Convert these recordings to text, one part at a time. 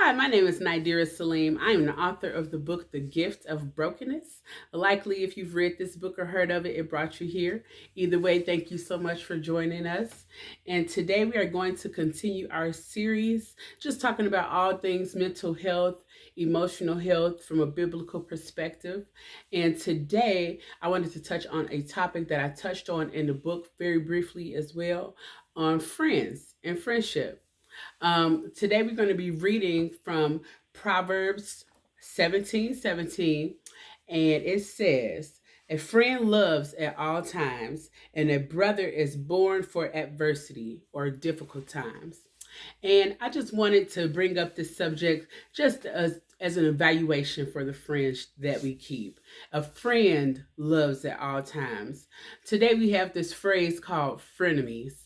Hi, my name is Nidira Salim. I am the author of the book, The Gift of Brokenness. Likely, if you've read this book or heard of it, it brought you here. Either way, thank you so much for joining us. And today we are going to continue our series, just talking about all things mental health, emotional health from a biblical perspective. And today I wanted to touch on a topic that I touched on in the book very briefly as well on friends and friendship. Today we're going to be reading from Proverbs 17:17, and it says, "A friend loves at all times, and a brother is born for adversity or difficult times." And I just wanted to bring up this subject just as an evaluation for the friends that we keep. A friend loves at all times. Today we have this phrase called frenemies.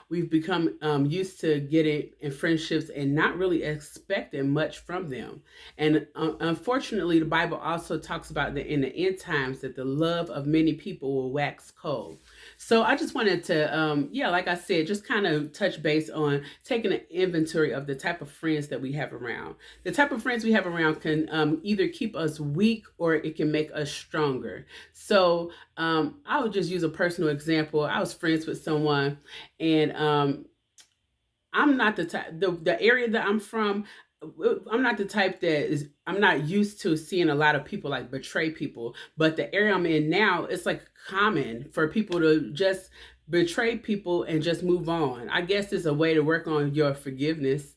We've become used to getting in friendships and not really expecting much from them. And unfortunately, the Bible also talks about that in the end times that the love of many people will wax cold. So I just wanted to, like I said, just kind of touch base on taking an inventory of the type of friends that we have around. The type of friends we have around can either keep us weak or it can make us stronger. So I would just use a personal example. I was friends with someone, and I'm not the type. The area that I'm from, I'm not the type that is. I'm not used to seeing a lot of people like betray people. But the area I'm in now, it's like common for people to just betray people and just move on. I guess it's a way to work on your forgiveness.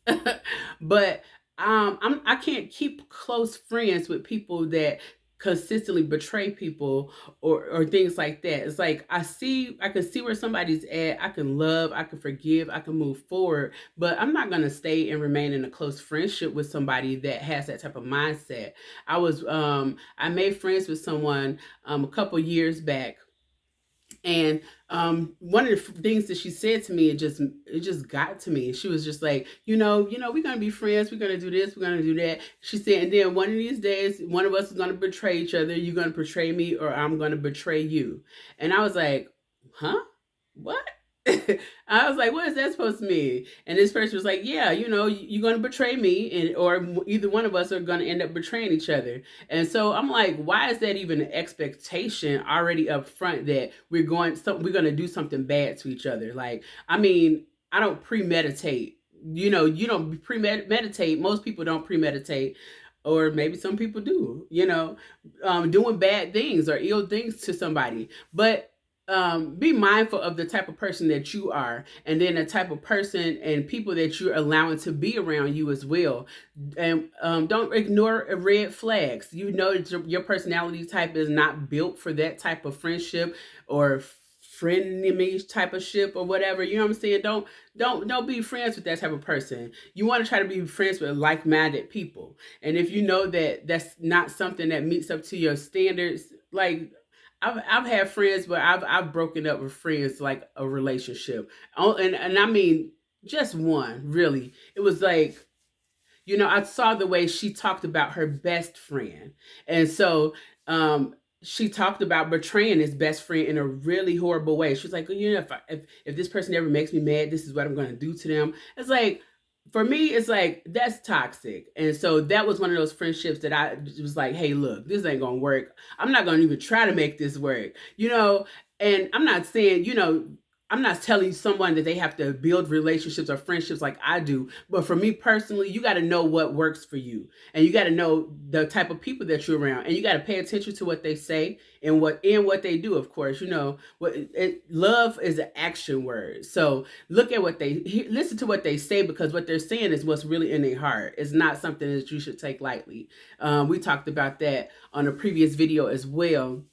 But I can't keep close friends with people that consistently betray people or things like that. It's like I can see where somebody's at. I can love, I can forgive, I can move forward, but I'm not going to stay and remain in a close friendship with somebody that has that type of mindset. I made friends with someone a couple years back, and one of the things that she said to me, it just got to me. She was just like, we're gonna be friends. We're gonna do this. We're gonna do that. She said, and then one of these days, one of us is gonna betray each other. You're gonna betray me, or I'm gonna betray you. And I was like, huh? What? I was like, what is that supposed to mean? And this person was like, yeah, you're going to betray me, and or either one of us are going to end up betraying each other. And so I'm like, why is that even an expectation already up front that we're going to do something bad to each other? Like, I mean, I don't premeditate. You don't premeditate. Most people don't premeditate, or maybe some people do. Doing bad things or ill things to somebody, but be mindful of the type of person that you are, and then the type of person and people that you're allowing to be around you as well. And don't ignore red flags. That your personality type is not built for that type of friendship or frenemy type of ship or whatever. You know what I'm saying? Don't be friends with that type of person. You want to try to be friends with like-minded people. And if you know that that's not something that meets up to your standards, like I've had friends, but I've broken up with friends like a relationship. Oh, and I mean just one, really. It was like, I saw the way she talked about her best friend. And so she talked about betraying his best friend in a really horrible way. She was like, if this person ever makes me mad, this is what I'm going to do to them. It's like, for me, it's like, that's toxic. And so that was one of those friendships that I was like, hey, look, this ain't going to work. I'm not going to even try to make this work, and I'm not saying, I'm not telling someone that they have to build relationships or friendships like I do. But for me personally, you got to know what works for you. And you got to know the type of people that you're around. And you got to pay attention to what they say and what they do, of course. Love is an action word. So look at listen to what they say, because what they're saying is what's really in their heart. It's not something that you should take lightly. We talked about that on a previous video as well.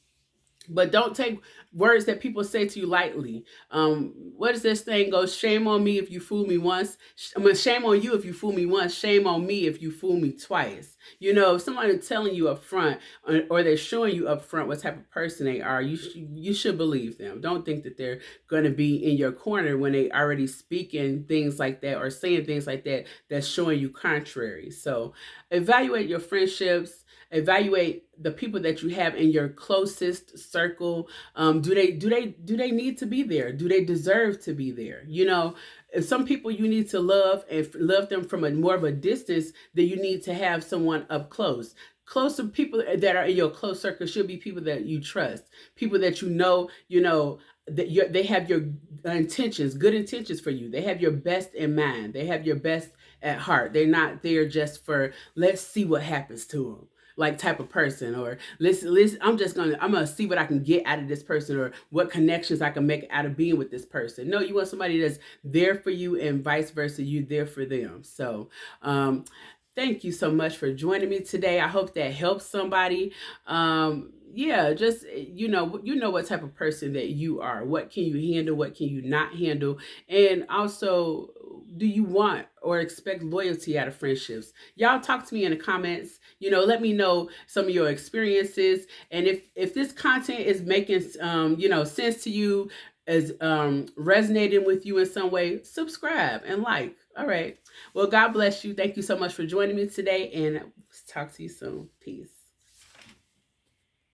But don't take words that people say to you lightly. What does this thing go? Shame on me if you fool me once. Shame on you if you fool me once. Shame on me if you fool me twice. If someone is telling you up front, or they're showing you up front what type of person they are, you should believe them. Don't think that they're going to be in your corner when they already speaking things like that or saying things like that that's showing you contrary. So evaluate your friendships. Evaluate the people that you have in your closest circle. Do they need to be there? Do they deserve to be there? some people you need to love and love them from a more of a distance than you need to have someone up close. Closer people that are in your close circle should be people that you trust, people that you know that they have your intentions, good intentions for you. They have your best in mind. They have your best at heart. They're not there just for let's see what happens to them, like type of person, or listen, I'm gonna see what I can get out of this person, or what connections I can make out of being with this person. No, you want somebody that's there for you, and vice versa, you there for them. So thank you so much for joining me today. I hope that helps somebody. Yeah, just you know what type of person that you are. What can you handle? What can you not handle? And also, do you want or expect loyalty out of friendships? Y'all talk to me in the comments. Let me know some of your experiences, and if this content is making sense to you, is resonating with you in some way, subscribe and like. All right. Well, God bless you. Thank you so much for joining me today, and talk to you soon. Peace.